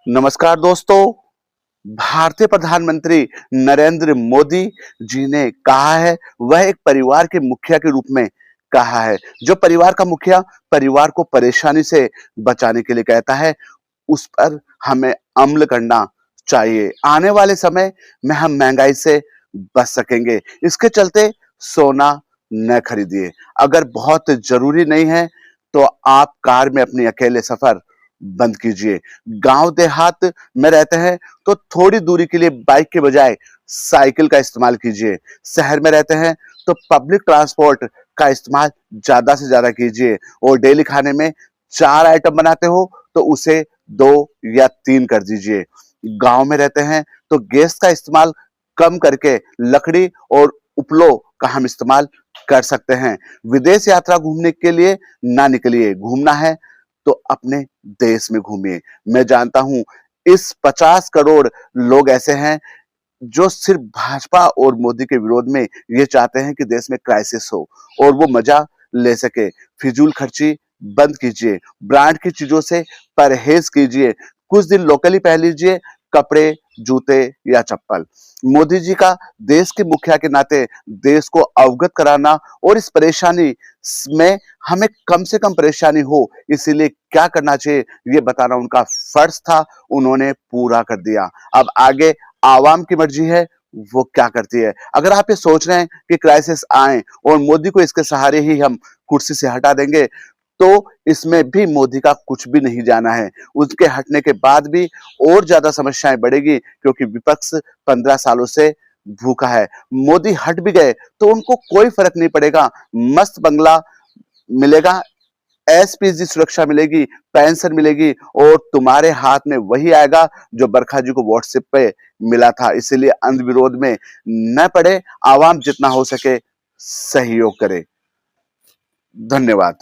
नमस्कार दोस्तों। भारतीय प्रधानमंत्री नरेंद्र मोदी जी ने कहा है, वह एक परिवार के मुखिया के रूप में कहा है। जो परिवार का मुखिया परिवार को परेशानी से बचाने के लिए कहता है, उस पर हमें अमल करना चाहिए। आने वाले समय में हम महंगाई से बच सकेंगे। इसके चलते सोना न खरीदिए। अगर बहुत जरूरी नहीं है तो आप कार में अपनी अकेले सफर बंद कीजिए। गांव देहात में रहते हैं तो थोड़ी दूरी के लिए बाइक के बजाय साइकिल का इस्तेमाल कीजिए। शहर में रहते हैं तो पब्लिक ट्रांसपोर्ट का इस्तेमाल ज्यादा से ज्यादा कीजिए। और डेली खाने में 4 आइटम बनाते हो तो उसे 2 या 3 कर दीजिए। गांव में रहते हैं तो गैस का इस्तेमाल कम करके लकड़ी और उपलों का हम इस्तेमाल कर सकते हैं। विदेश यात्रा घूमने के लिए ना निकलिए। घूमना है तो अपने देश में घूमिए। मैं जानता हूं इस 50 करोड़ लोग ऐसे हैं जो सिर्फ भाजपा और मोदी के विरोध में ये चाहते हैं कि देश में क्राइसिस हो और वो मजा ले सके। फिजूल खर्ची बंद कीजिए। ब्रांड की चीजों से परहेज कीजिए। कुछ दिन लोकली पहन लीजिए, कपड़े, जूते या चप्पल। मोदी जी का देश के मुखिया के नाते देश को अवगत कराना और इस परेशानी में हमें कम से कम परेशानी हो, इसीलिए क्या करना चाहिए ये बताना उनका फर्ज था। उन्होंने पूरा कर दिया। अब आगे आवाम की मर्जी है, वो क्या करती है। अगर आप ये सोच रहे हैं कि क्राइसिस आए और मोदी को इसके सहारे ही हम कुर्सी से हटा देंगे, तो इसमें भी मोदी का कुछ भी नहीं जाना है। उसके हटने के बाद भी और ज्यादा समस्याएं बढ़ेगी, क्योंकि विपक्ष 15 सालों से भूखा है। मोदी हट भी गए तो उनको कोई फर्क नहीं पड़ेगा। मस्त बंगला मिलेगा, एसपीजी सुरक्षा मिलेगी, पेंशन मिलेगी और तुम्हारे हाथ में वही आएगा जो बरखा जी को व्हाट्सएप पे मिला था। इसीलिए अंध विरोध में न पड़े। आवाम जितना हो सके सहयोग करे। धन्यवाद।